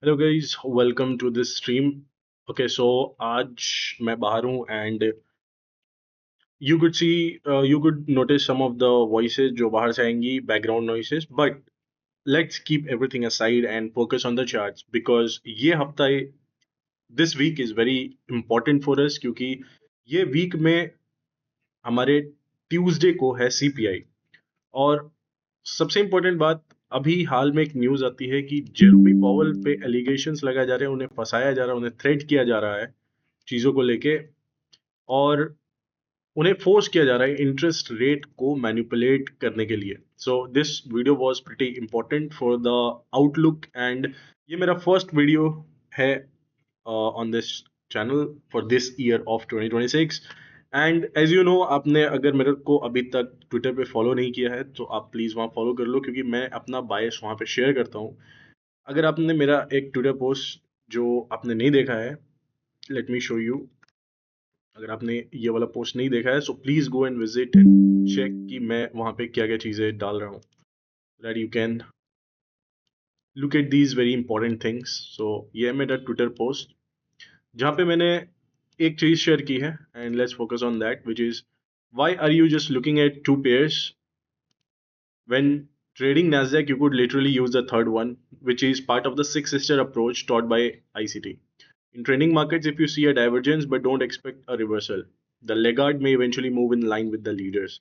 Hello guys, welcome to this stream. Okay, so आज मैं बाहर हूँ and you could see you could notice some of the voices जो बाहर से आएंगी, background noises, but let's keep everything aside and focus on the charts because ये हफ्ता, this week is very important for us, क्योंकि ये week में हमारे ट्यूसडे को है सीपीआई। और सबसे इम्पोर्टेंट बात, अभी हाल में एक न्यूज आती है कि जेरोमी पॉवेल पे एलिगेशंस लगाए जा रहे हैं, उन्हें फंसाया जा रहा है, उन्हें थ्रेट किया जा रहा है चीजों को लेके, और उन्हें फोर्स किया जा रहा है इंटरेस्ट रेट को मैनिपुलेट करने के लिए। So this video was pretty important for the outlook, and ये मेरा फर्स्ट वीडियो है on this channel for this year of 2026। And as you know, आपने अगर मेरे को अभी तक ट्विटर पे फॉलो नहीं किया है तो आप प्लीज़ वहाँ फॉलो कर लो, क्योंकि मैं अपना बायस वहाँ पे शेयर करता हूँ। अगर आपने मेरा एक ट्विटर पोस्ट जो आपने नहीं देखा है, लेट मी शो यू। अगर आपने ये वाला पोस्ट नहीं देखा है, so please go and visit and check कि मैं वहाँ पे क्या क्या चीज़ें डाल रहा हूँ, that you can look at these very important things. So ये है मेरा ट्विटर पोस्ट जहाँ पे मैंने एक चीज़ शेयर की है, and let's focus on that, which is why are you just looking at two pairs when trading Nasdaq? You could literally use the third one, which is part of the six sister approach taught by ICT. In trading markets, if you see a divergence but don't expect a reversal, the laggard may eventually move in line with the leaders.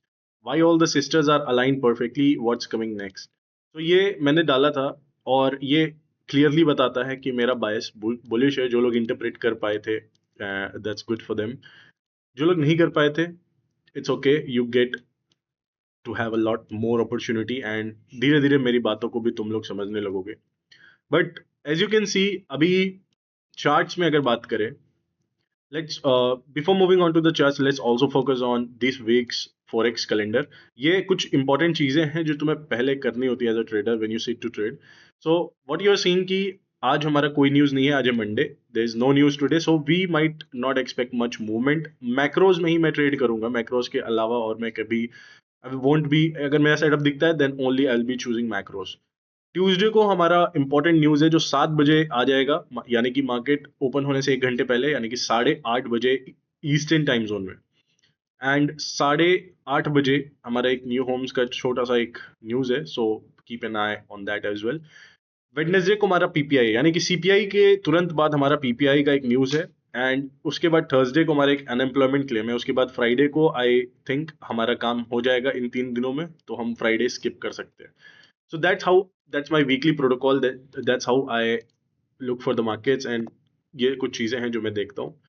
Why all the sisters are aligned perfectly? What's coming next? तो ये मैंने डाला था, और ये clearly बताता है कि मेरा बायस बुलिश है। जो लोग इंटरप्रेट कर पाए थे, दैट्स गुड फॉर देम। जो लोग नहीं कर पाए थे, it's okay, you get to have a lot more opportunity, and धीरे धीरे मेरी बातों को भी तुम लोग समझने लगोगे। But as you can see, अभी चार्ट्स में अगर बात करें, let's before moving on to the charts, let's also focus on this week's forex calendar. ये कुछ इंपॉर्टेंट चीजें हैं जो तुम्हें पहले करनी होती है as a trader when you sit to trade. So what you are seeing कि आज हमारा कोई न्यूज नहीं है, आज है Monday, there is no news today, so we might not expect much movement. Macros में ही मैं ट्रेड करूंगा, मैक्रोज के अलावा और मैं कभी आई वोंट बी, अगर मेरा सेटअप दिखता है then only I will be choosing macros. Tuesday को हमारा इंपॉर्टेंट न्यूज है जो 7 बजे आ जाएगा, यानी कि मार्केट ओपन होने से 1 घंटे पहले, यानी कि 8:30 बजे ईस्टर्न टाइम जोन में। एंड 8:30 बजे हमारा एक न्यू होम्स का छोटा सा एक न्यूज है, so keep an eye on that as well. Wednesday को हमारा पीपीआई, यानी कि सीपीआई के तुरंत बाद हमारा पीपीआई का एक न्यूज है। एंड उसके बाद थर्सडे को हमारा एक अनएम्प्लॉयमेंट क्लेम है। उसके बाद फ्राइडे को आई थिंक हमारा काम हो जाएगा इन 3 दिनों में, तो हम फ्राइडे स्किप कर सकते हैं। So that's my weekly protocol. That's how I look for the markets, and ये कुछ चीजें हैं जो मैं देखता हूँ।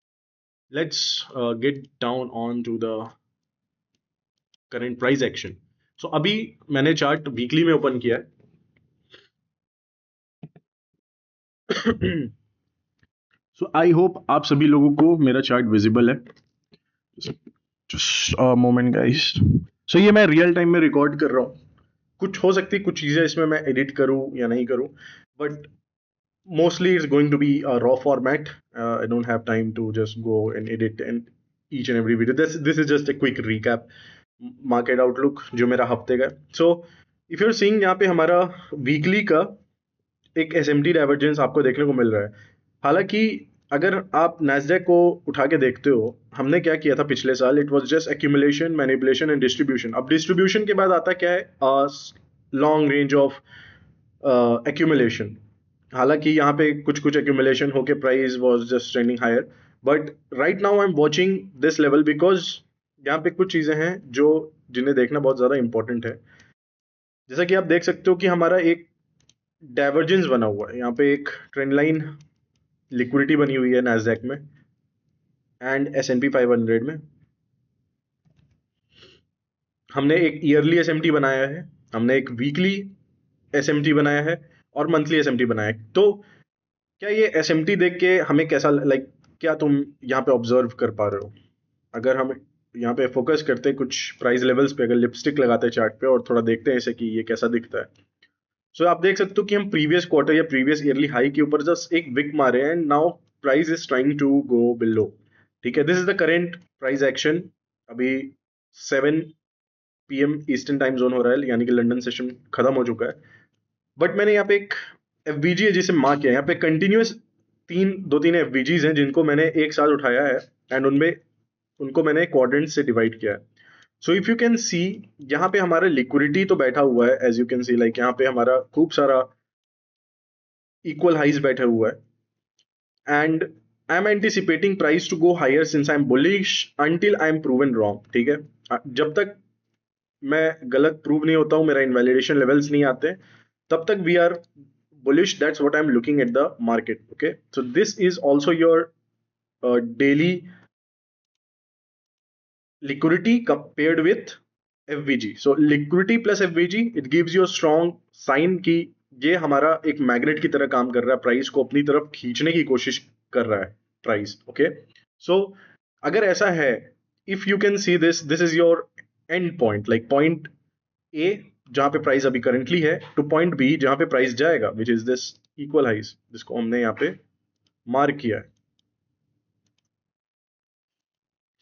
Let's get down on to the current price action. So अभी मैंने चार्ट वीकली में ओपन किया है। So I hope आप सभी लोगों को मेरा चार्ट विजिबल है। Just a moment guys. So ये मैं रियल टाइम में रिकॉर्ड कर रहा हूँ। कुछ हो सकती है, कुछ चीजें इसमें मैं एडिट करूँ या नहीं करूँ, but mostly it's going to be a raw format. I don't have time to just go and edit and each and every video. This is just a quick recap, market outlook जो मेरा हफ्ते का। So if you're seeing, यहाँ पे हमारा weekly का एक SMT divergence आपको देखने को मिल रहा है। हालांकि अगर आप नैस्डैक को उठा के देखते हो, हमने क्या किया था पिछले साल, it was just accumulation, manipulation and distribution. अब डिस्ट्रीब्यूशन के बाद आता क्या है, लॉन्ग रेंज ऑफ एक्यूमुलेशन। हालांकि यहाँ पे कुछ कुछ एक्यूमुलेशन होके price was just trending higher, but right now I am watching this level because यहाँ पे कुछ चीजें हैं जो जिन्हें देखना बहुत ज्यादा इंपॉर्टेंट है। जैसा कि आप देख सकते हो कि हमारा एक डाइवर्जेंस बना हुआ है, यहाँ पे एक ट्रेंड लाइन लिक्विडिटी बनी हुई है नैस्डैक में एंड S&P 500 में। हमने एक ईयरली एसएमटी बनाया है, हमने एक वीकली एसएमटी बनाया है, और मंथली एसएमटी बनाया है। तो क्या ये एसएमटी देख के हमें कैसा, लाइक क्या तुम यहाँ पे ऑब्जर्व कर पा रहे हो? अगर हम यहाँ पे फोकस करते हैं कुछ प्राइस लेवल्स पे, अगर लिपस्टिक लगाते हैं चार्ट पे और थोड़ा देखते हैं इसे कि ये कैसा दिखता है, सो आप देख सकते हो कि हम प्रीवियस क्वार्टर या प्रीवियस ईयरली हाई के ऊपर जस्ट एक विक मारे हैं, and now price is trying to go below. ठीक है, this is the current price action. अभी 7 PM ईस्टर्न टाइम जोन हो रहा है, यानी कि लंदन सेशन खत्म हो चुका है। बट मैंने यहाँ पे एक एफवीजी है जिसे मार्क किया, यहाँ पे कंटिन्यूस दो तीन एफवीजीज हैं जिनको मैंने एक साथ उठाया है एंड उनमें उनको मैंने क्वाड्रेंट से डिवाइड किया है. So if you can see, यहाँ पे हमारा लिक्विडिटी तो बैठा हुआ है, as you can see, like यहाँ पे हमारा खूब सारा इक्वल हाइज बैठा हुआ है and I am anticipating price to go higher since I am bullish until I am proven wrong. ठीक है, जब तक मैं गलत प्रूव नहीं होता हूँ, मेरा इनवैलिडेशन लेवल्स नहीं आते, तब तक we are bullish. That's what I'm looking at the market. Okay, so this is also your daily liquidity compared with FVG. So liquidity plus FVG, it gives you a strong sign कि ये हमारा एक magnet की तरह काम कर रहा है, प्राइस को अपनी तरफ खींचने की कोशिश कर रहा है प्राइस. ओके, सो अगर ऐसा है, if you can see this is your and point, like point A जहां पे प्राइस अभी करंटली है, टू पॉइंट बी जहां पे प्राइस जाएगा, which is this equal highs जिसको हमने यहाँ पे मार्क किया है.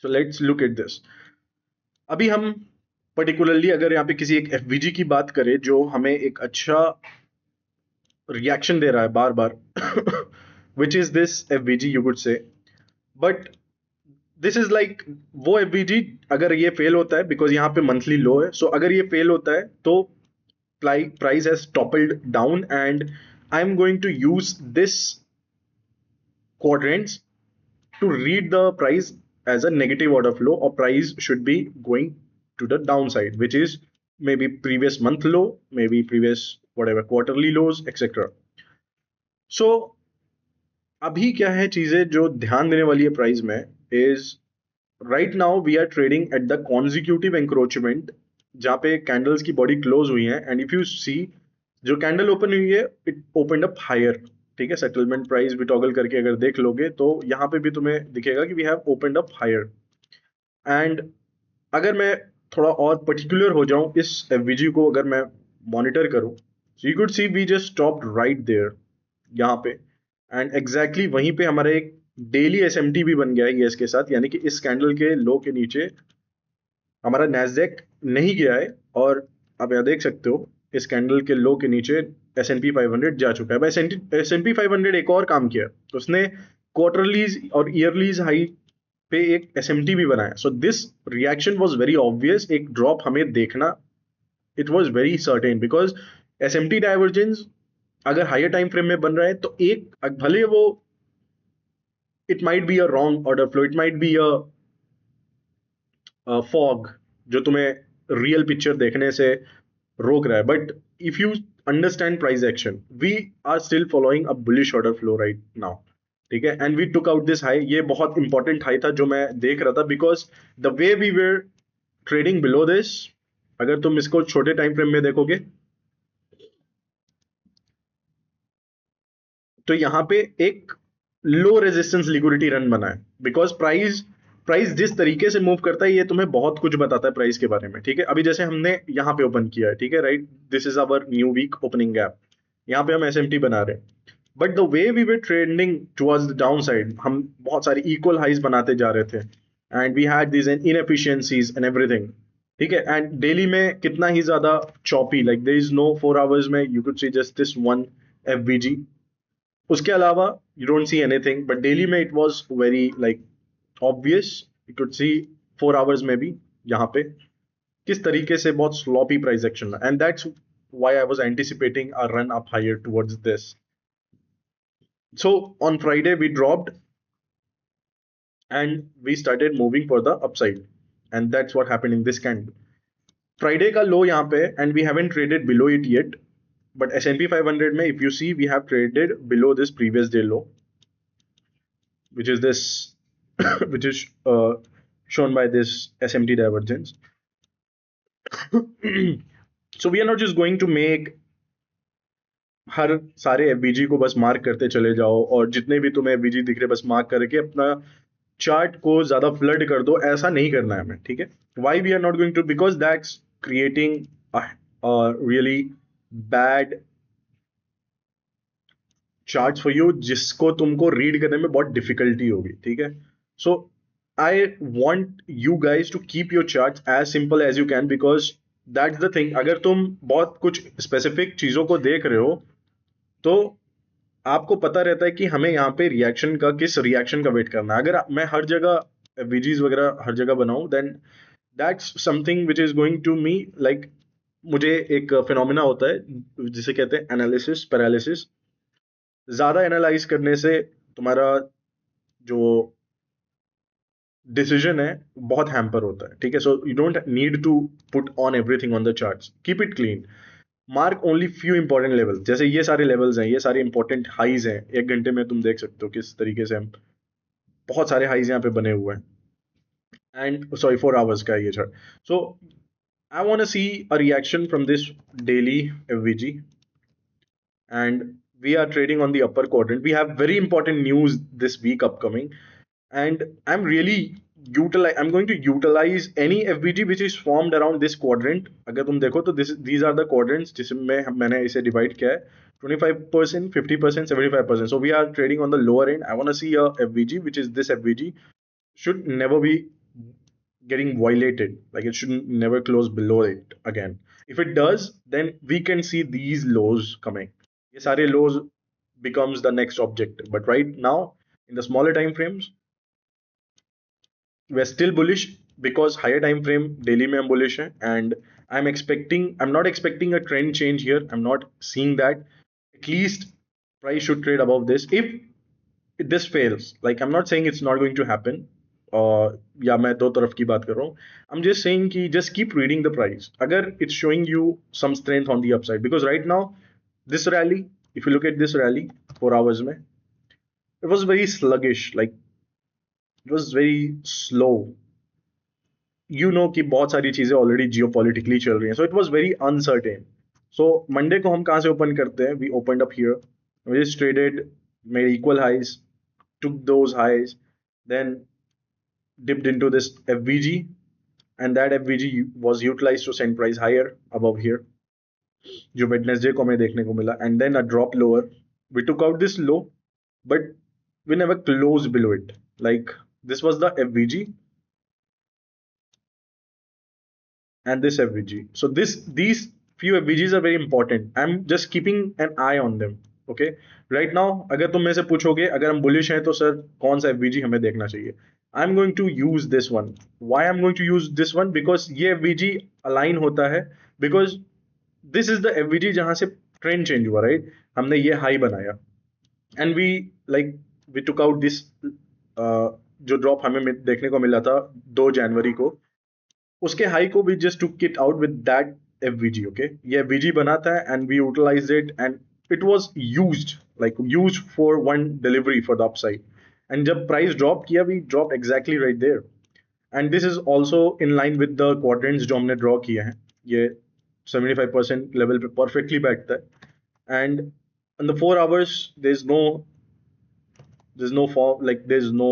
So let's look at this. अभी हम पर्टिकुलरली अगर यहाँ पे किसी एक एफवीजी की बात करें जो हमें एक अच्छा रिएक्शन दे रहा है बार बार, which is this FVG you could say, but this is like वो एफवीजी, अगर ये फेल होता है बिकॉज यहाँ पे मंथली लो है, सो अगर ये फेल होता है तो price has toppled down and I'm going to use this quadrants to read the price as a negative order flow, or price should be going to the downside, which is maybe previous month low, maybe previous whatever quarterly lows, etc. So अभी क्या है चीजें जो ध्यान देने वाली है price में, is right now we are trading at the consecutive encroachment, जहां पे कैंडल्स की बॉडी क्लोज हुई है एंड इफ यू सी जो कैंडल ओपन हुई है, इट ओपन अप हायर. ठीक है, सेटलमेंट प्राइस भी टॉगल करके अगर देख लोगे तो यहाँ पे भी तुम्हें दिखेगा कि we have opened up higher. And अगर मैं थोड़ा और पर्टिकुलर हो जाऊं इस एफवीजी को अगर मैं मॉनिटर करूं, so you could see we just stopped right there यहाँ पे, एंड एग्जैक्टली वहीं पे हमारा एक डेली एसएमटी भी बन गया है ये इसके साथ, यानी कि इस कैंडल के लो के नीचे हमारा नैस्डैक नहीं गया है, और आप यहाँ देख सकते हो इस कैंडल के लो के नीचे S&P 500 जा चुका है. S&P 500 एक और काम किया, उसने क्वार्टरलीज और ईयरलीज हाई पे एक एसएमटी भी बनाया. So this reaction was very obvious, एक ड्रॉप हमें देखना, it was very certain, because SMT divergence अगर हायर टाइम फ्रेम में बन रहा है तो एक भले वो it might be a wrong order flow, it might be a fog जो तुम्हें रियल पिक्चर देखने से रोक रहा है, but if you understand price action, we are still following a bullish order flow right now. ठीक है, and we took out this high, ये बहुत इंपॉर्टेंट हाई था जो मैं देख रहा था, because the way we were trading below this, अगर तुम इसको छोटे टाइम फ्रेम में देखोगे तो यहाँ पे एक लो रेजिस्टेंस लिक्विडिटी रन बना है, बिकॉज प्राइस जिस तरीके से मूव करता है ये तुम्हें बहुत कुछ बताता है प्राइस के बारे में. ठीक है, अभी जैसे हमने यहाँ पे ओपन किया है, ठीक है, right, this is our new week opening gap, यहाँ पे हम एसएमटी बना रहे हैं, but the way we were trending towards the downside, हम बहुत सारे इक्वल हाइज बनाते जा रहे थे and we had this inefficiencies and everything. ठीक है, एंड डेली में कितना ही ज्यादा choppy, like there is no 4 hours में you could see just this one FVG, उसके अलावा you don't see anything, but daily में it was very like obvious, you could see 4 hours में भी यहाँ पे किस तरीके से बहुत स्लॉपी प्राइस एक्शन है, and that's why I was anticipating a run up higher towards this. So on Friday we dropped and we started moving for the upside, and that's what happened in this candle. Friday का low यहाँ पे, and we haven't traded below it yet, but S&P 500 में if you see we have traded below this previous day low, which is this which is shown by this SMT divergence. So we are not just going to make हर सारे FBG को बस mark करते चले जाओ और जितने भी तुम्हें एफबीजी दिख रहे बस मार्क करके अपना चार्ट को ज्यादा फ्लड कर दो, ऐसा नहीं करना है हमें. ठीक है, why we are not going to, because that's creating really bad charts for you, जिसको तुमको रीड करने में बहुत डिफिकल्टी होगी. ठीक है, so I want you guys to keep your chart as simple as you can, because that's the thing. अगर तुम बहुत कुछ स्पेसिफिक चीजों को देख रहे हो तो आपको पता रहता है कि हमें यहाँ पे रिएक्शन का किस रिएक्शन का वेट करना है। अगर मैं हर जगह वीजीज वगैरह हर जगह बनाऊं, then that's something which is going to me like, मुझे एक फिनोमिना होता है जिसे कहते हैं एनालिसिस पैरालिसिस। ज्यादा एनालाइज करने से तुम्हारा जो डिसीजन है बहुत हैम्पर होता है, ठीक है। So you don't need to put on everything on the charts, keep it clean, mark only few important level. जैसे ये सारे लेवल्स हैं, ये सारे इंपॉर्टेंट हाइज हैं, एक घंटे में तुम देख सकते हो किस तरीके से हम बहुत सारे हाइज यहाँ पे बने हुए हैं। एंड सॉरी 4 आवर्स का है ये chart. So I want to see a reaction from this daily FVG, and we are trading on the upper quadrant. We have very important news this week upcoming, and I'm really I'm going to utilize any FVG which is formed around this quadrant. अगर तुम देखो तो these are the quadrants जिसमें मैंने इसे divide किया है 25%, 50%, 75%. So we are trading on the lower end. I want to see a FVG which is this FVG should never be getting violated. Like it should never close below it again. If it does, then we can see these lows coming. Ye sare lows becomes the next objective. But right now, in the smaller time frames, we're still bullish because higher time frame daily mein hum bullish hai, and I'm not expecting a trend change here. I'm not seeing that. At least price should trade above this. If this fails, like I'm not saying it's not going to happen, या मैं दो तरफ की बात कर रहा हूँ, I'm just saying कि just keep reading the price अगर it's showing you some strength on the upside, because right now this rally, if you look at this rally 4 hours में, it was very sluggish, like it was very slow. कि बहुत सारी चीजें already geopolitically चल रही हैं, so it was very uncertain. So Monday को हम कहाँ से ओपन करते हैं? We opened up here, we just traded, made equal highs, took those highs, then dipped into this FVG, and that FVG was utilized to send price higher above here, जो Wednesday को हमें देखने को मिला, and then a drop lower. We took out this low, but we never closed below it. Like this was the FVG and this FVG. So these few FVGs are very important. I'm just keeping an eye on them. Okay, right now अगर तुम मेरे से पूछोगे अगर हम bullish हैं तो sir कौन सा FVG हमें देखना चाहिए, I'm going to use this one. Why I'm going to use this one? Because ये FVG align होता है, because this is the FVG जहां से ट्रेंड चेंज हुआ, राइट? हमने ये हाई बनाया, and we took out this, जो ड्रॉप हमें देखने को मिला था 2 जनवरी को, उसके हाई को भी just took it out with that FVG. Okay, ये एफवीजी बना था and we utilized it, and it was used for one delivery for the upside. And जब प्राइस ड्रॉप किया, we drop exactly right there, and this is also in line with the quadrants जो हमने draw किए हैं। ये 75% level पे perfectly बैठता है, and in the 4 hours there's no form, like there's no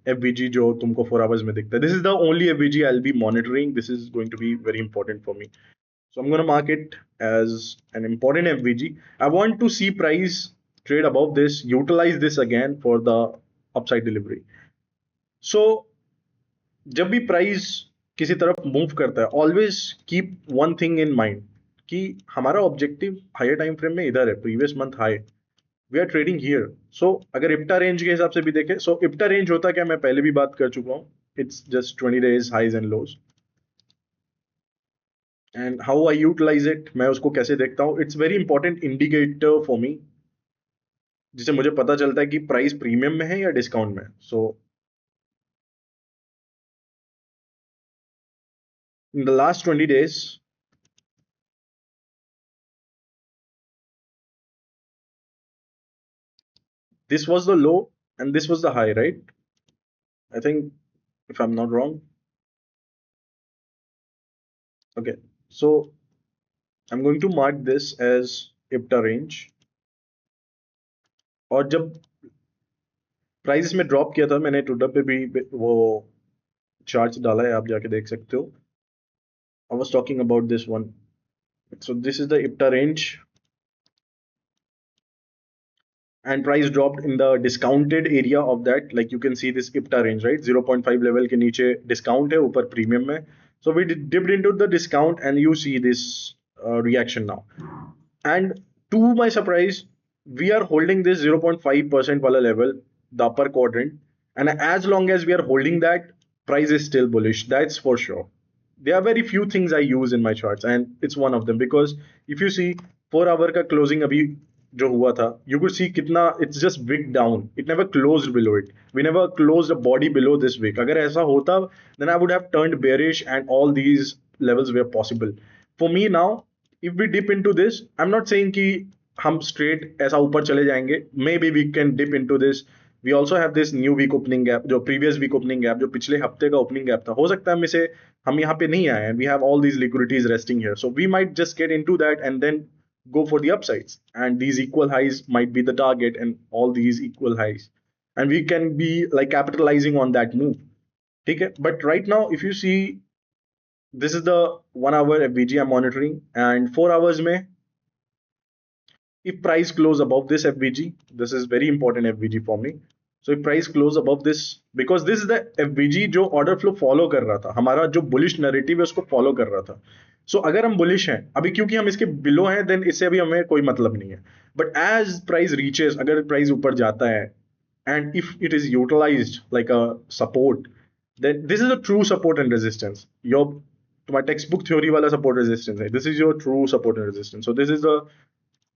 FVG जो तुमको 4 hours में दिखता है. This is the only FVG I'll be monitoring. This is going to be very important for me. So I'm going to mark it as an important FVG. I want to see price trade above this, utilize this again for the upside delivery. So जब भी price किसी तरफ move करता है, always keep one thing in mind कि हमारा objective higher time frame में इधर है, previous month high, we are trading here. So अगर इप्टा रेंज के हिसाब से भी देखें, सो इप्टा रेंज होता क्या, मैं पहले भी बात कर चुका हूँ, it's just 20 days highs and lows, and how I utilize it, मैं उसको कैसे देखता हूँ, it's very important indicator for me, जिससे मुझे पता चलता है कि प्राइस प्रीमियम में है या डिस्काउंट में। So in the last 20 days, this was the low and this was the high, right? I think, if I'm not wrong. Okay, so I'm going to mark this as IPTA range. और जब price में drop किया था, मैंने Twitter पे भी वो charts डाला है, आप जाके देख सकते हो. I was talking about this one. So this is the IPTA range, and price dropped in the discounted area of that. Like you can see this IPTA range, right? 0.5 level के नीचे discount है, ऊपर premium में. So we dipped into the discount, and you see this reaction now. And To my surprise, we are holding this 0.5% wala level, the upper quadrant, and as long as we are holding that, price is still bullish. That's for sure. There are very few things I use in my charts, and it's one of them because if you see 4 hour का closing अभी जो हुआ था, you could see कितना it's just wick down. It never closed below it. We never closed a body below this wick. अगर ऐसा होता, then I would have turned bearish, and all these levels were possible. For me now, if we dip into this, I'm not saying कि हम straight ऐसा ऊपर चले जाएंगे. Maybe we can dip into this. We also have this new week opening gap, जो previous week opening gap, जो पिछले हफ्ते का opening gap था. हो सकता है हम इसे हम यहाँ पे नहीं आए, and we have all these liquidities resting here, so we might just get into that and then go for the upsides, and these equal highs might be the target, and all these equal highs, and we can be like capitalizing on that move. Okay, but right now if you see, this is the 1 hour FVG I'm monitoring, and 4 hours mein, if price close above this FVG, this is very important FVG for me. So if price close above this, because this is the FVG जो order flow follow कर रहा था, हमारा जो bullish narrative है उसको follow कर रहा था. So अगर हम bullish हैं, अभी क्योंकि हम इसके below हैं, then इससे अभी हमें कोई मतलब नहीं है. But as price reaches, अगर price ऊपर जाता है, and if it is utilized like a support, then this is a true support and resistance. Your तुम्हारा textbook theory वाला support resistance है. This is your true support and resistance. So this is the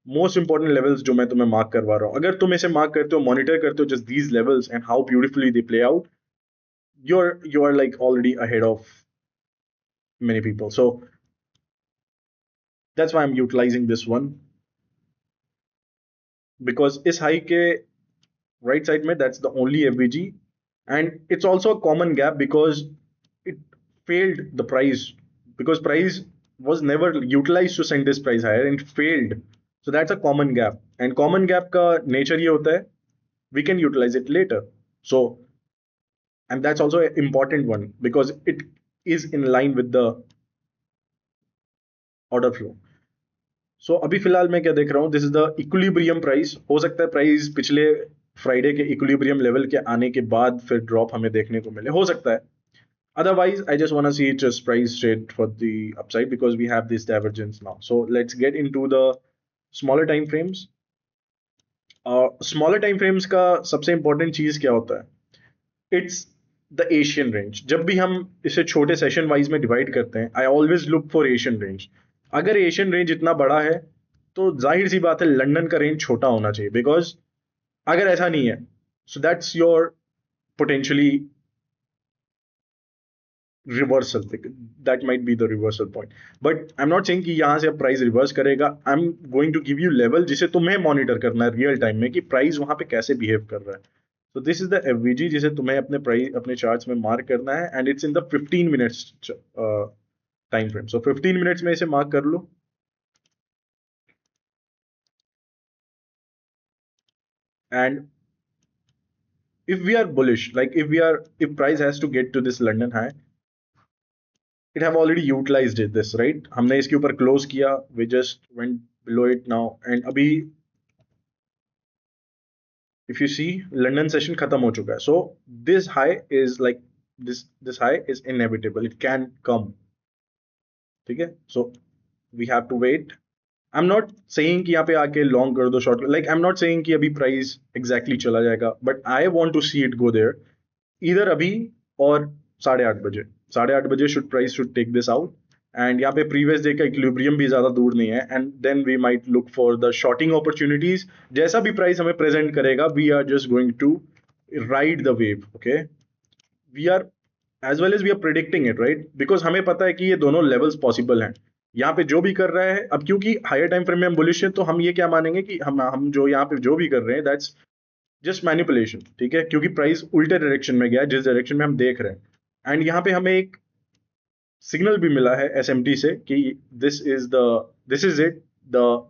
most important levels जो मैं तुम्हें mark करवा रहा हूं. अगर तुम इसे मार्क करते हो, मॉनिटर करते हो just these levels and how beautifully they play out, you are like already ahead of many people. So that's why I'm utilizing this one, because इस हाई के right side में that's the only FVG, and it's also a common gap because it failed the price, because price was never utilized to send this price higher and failed. So that's a common gap, and common gap का nature ये होता है, we can utilize it later. So, and that's also an important one because it is in line with the order flow. So अभी फिलहाल मैं क्या देख रहा हूँ, this is the equilibrium price. हो सकता है प्राइस पिछले फ्राइडे के इक्विलिब्रियम लेवल के आने के बाद फिर ड्रॉप हमें देखने को मिले, हो सकता है. Otherwise, I just want to see it just price straight for the upside because we have this divergence now. So let's get into the smaller time frames. Smaller time frames का सबसे important चीज क्या होता है? It's the Asian range. जब भी हम इसे छोटे सेशन वाइज में डिवाइड करते हैं, I always look for Asian range. अगर एशियन रेंज इतना बड़ा है तो जाहिर सी बात है लंदन का रेंज छोटा होना चाहिए, बिकॉज अगर ऐसा नहीं है, so that's your potentially reversal, that might be the reversal point. But I am not saying कि यहां से अब प्राइस रिवर्स करेगा. I am going to give you level जिसे तुम्हें मॉनिटर करना है रियल टाइम में कि प्राइस वहां पे कैसे बिहेव कर रहा है. So this is the FVG जिसे तुम्हें अपने प्राइस अपने चार्ट्स में मार्क करना है, and it's in the 15 minutes time frame. So 15 minutes में इसे मार्क कर लो. And if we are bullish, like if price has to get to this London high, it have already utilized it this, right? हमने इसके ऊपर close किया, we just went below it now, and अभी if you see London session खत्म हो चुका है. So this high is like this high is inevitable, it can come. ठीक है, so we have to wait. I'm not saying कि यहाँ पे आके long कर दो, short, like I'm not saying कि अभी price exactly चला जाएगा, but I want to see it go there either अभी और 8:30 बजे. 8:30 should take this out, and यहाँ पे previous day का equilibrium भी ज्यादा दूर नहीं है, and then we might look for the shorting opportunities. जैसा भी price हमें present करेगा, we are just going to ride the wave. Okay, we are as well as we are predicting it, right? Because हमें पता है कि ये दोनों levels possible हैं. यहाँ पे जो भी कर रहा है, अब क्योंकि हायर टाइम फ्रेम में हम बुलिश है, तो हम ये क्या मानेंगे कि हम जो यहाँ पे जो भी कर रहे हैं दैट्स जस्ट मैनिपुलेशन. ठीक है, क्योंकि प्राइस उल्टे डायरेक्शन में गया है जिस डायरेक्शन में हम देख रहे हैं, एंड यहाँ पे हमें एक सिग्नल भी मिला है एसएमटी से कि this is it, the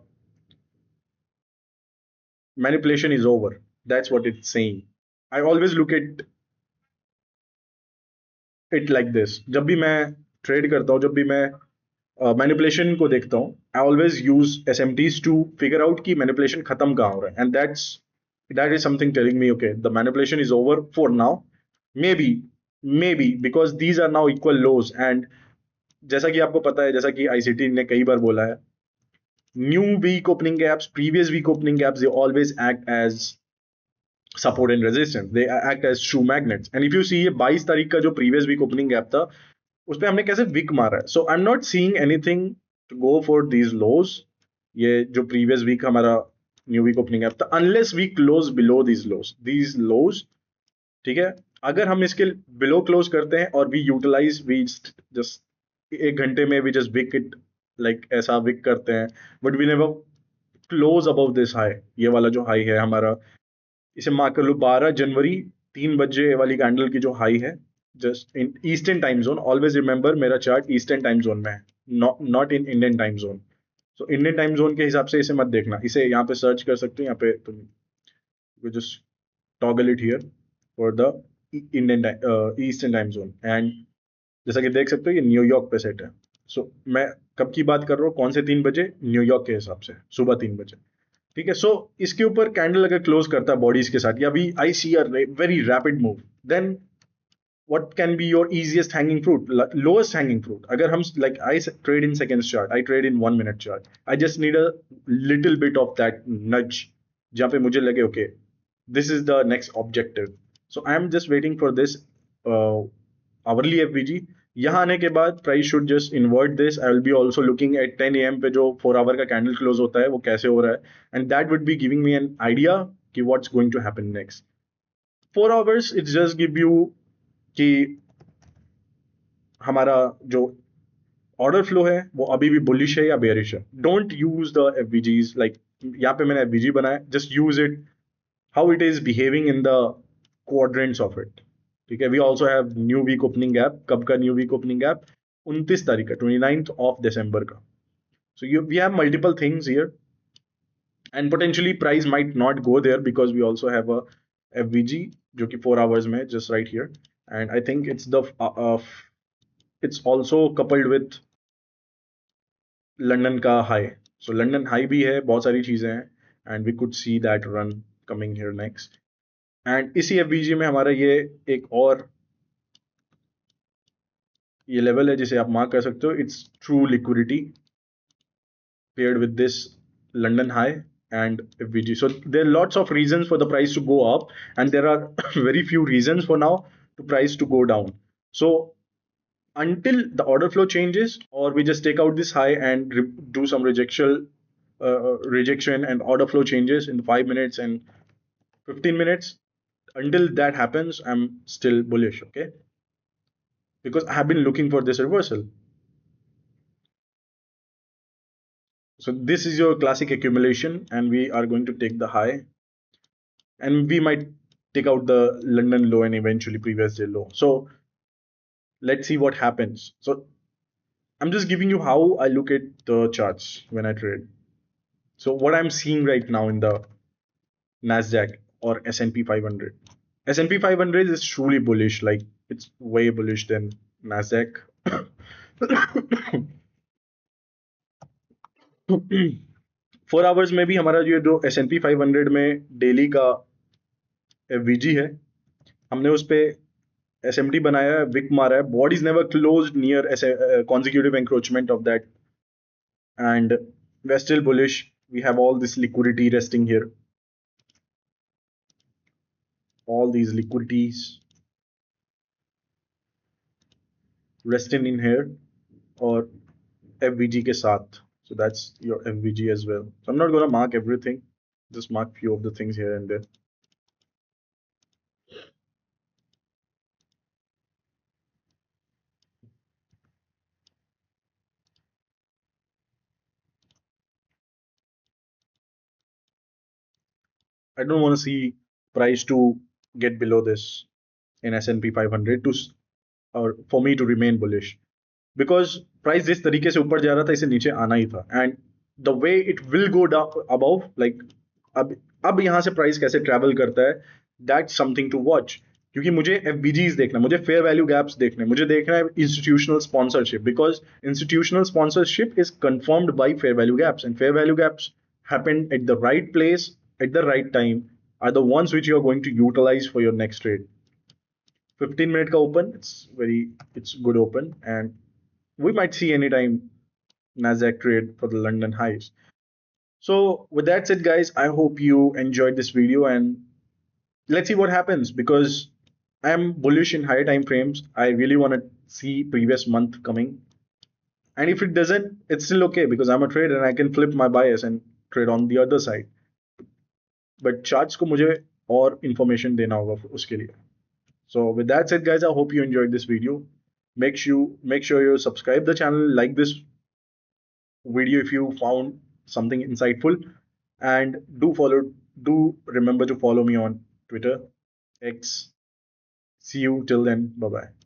manipulation is over. That's what it's saying. I always look at it like this. जब भी मैं ट्रेड करता हूँ, जब भी मैं मैनिपुलेशन को देखता हूँ, I always use SMTs to figure out कि मैनिपुलेशन खत्म कहाँ हो रहा है, and that is something telling me okay, the manipulation is over for now. Maybe because these are now equal lows, and जैसा कि आपको पता है, जैसा कि आईसीटी ने कई बार बोला है, new week opening gaps, previous week opening gaps, they always act as support and resistance. They act as true magnets. And if you see ये 22 तारीख का जो previous week opening gap था, उस पे हमने कैसे wick मारा है. So I'm not seeing anything to go for these lows. ये जो previous week हमारा new week opening gap था, unless we close below these lows. These lows, ठीक है, अगर हम इसके below close करते हैं और we utilize, we just एक घंटे में we just wick it, like ऐसा wick करते हैं, but we never close above this high. ये वाला जो high है हमारा, इसे मार्क कर लो 12 जनवरी 3 बजे वाली कैंडल की जो हाई है, just in eastern time zone. Always remember मेरा चार्ट ईस्टर्न टाइम जोन में है, not in Indian time zone. So Indian time zone के हिसाब से इसे मत देखना. इसे यहाँ पे सर्च कर सकते हो, यहाँ पे तुम just toggle it here for the Indian eastern time zone. And जैसा कि देख सकते हो ये न्यूयॉर्क पे सेट है. सो मैं कब की बात कर रहा हूँ, कौन से 3 बजे, न्यूयॉर्क के हिसाब से सुबह 3 बजे. ठीक है. सो इसके ऊपर कैंडल अगर क्लोज करता है बॉडीज के साथ, या भी I see a very rapid move, then what can be your easiest hanging fruit, lowest hanging fruit. Agar hum, like I trade in seconds chart, I trade in 1 minute chart, I just need a little bit of that nudge jahan pe mujhe lage okay, this is the next objective. So I am just waiting for this uh, hourly FVG. यहाँ आने के बाद price should just invert this. I will B also looking at 10 AM पे जो 4 our का candle close होता है वो कैसे हो रहा है, and that would be giving me an idea कि what's going to happen next. 4 hours it's just give you कि हमारा जो ऑर्डर फ्लो है वो अभी भी बुलिश है या बेयरिश है. Don't use the FVGs, like यहाँ पे मैंने एफवीजी बनाया, just use it how it is behaving in the quadrants of it. ठीक है. We also have new week opening gap. कब का न्यू वीक ओपनिंग गैप? 29 तारीख का, 29 का. So we have multiple things here, and potentially price might not go there because we also have a FVG जो कि 4 hours में just right here, and I think it's the it's also coupled with London का high. So London high भी है, बहुत सारी चीजें हैं, and we could see that run coming here next. And इसी FVG में हमारा ये एक और ये लेवल है जिसे आप मार्क कर सकते हो. It's true liquidity paired with this London high and FVG. So there are lots of reasons for the price to go up, and there are very few reasons for now to price to go down. So until the order flow changes, or we just take out this high and do some rejection and order flow changes in 5 minutes and 15 minutes, until that happens, I'm still bullish. Okay, because I have been looking for this reversal. So this is your classic accumulation, and we are going to take the high, and we might take out the London low and eventually previous day low. So let's see what happens. So I'm just giving you how I look at the charts when I trade. So what I'm seeing right now in the Nasdaq or S&P 500. S&P 500 is truly bullish, like it's way bullish than Nasdaq. 4 hours में भी हमारा ये जो S&P 500 में daily का FVG है, हमने उस पे SMT बनाया है, विक मारा है. Bodies never closed near consecutive encroachment of that, and we're still bullish. We have all this liquidity resting here, all these liquidities resting in here or FVG के साथ. So that's your FVG as well. So I'm not going to mark everything, just mark few of the things here and there. I don't want to see price to get below this in S&P 500 to or for me to remain bullish, because price जिस तरीके से ऊपर जा रहा था इसे नीचे आना ही था, and the way it will go down above, like अब यहाँ से प्राइस कैसे ट्रैवल करता है, that's something to watch. क्योंकि मुझे FBGs देखना, मुझे फेयर वैल्यू गैप्स देखने, मुझे देखना है institutional sponsorship, because institutional sponsorship is confirmed bye fair value gaps, and fair value gaps happen at the right place at the right time are the ones which you are going to utilize for your next trade. 15-minute ka open, it's good open, and we might see anytime Nasdaq trade for the London highs. So with that said, guys, I hope you enjoyed this video, and let's see what happens, because I'm bullish in higher time frames. I really want to see previous month coming. And if it doesn't, it's still okay because I'm a trader and I can flip my bias and trade on the other side. But charts को मुझे और information देना होगा उसके लिए. So with that said, guys, I hope you enjoyed this video. Make sure you subscribe the channel, like this video if you found something insightful, and do remember to follow me on Twitter, X. See you till then. Bye bye.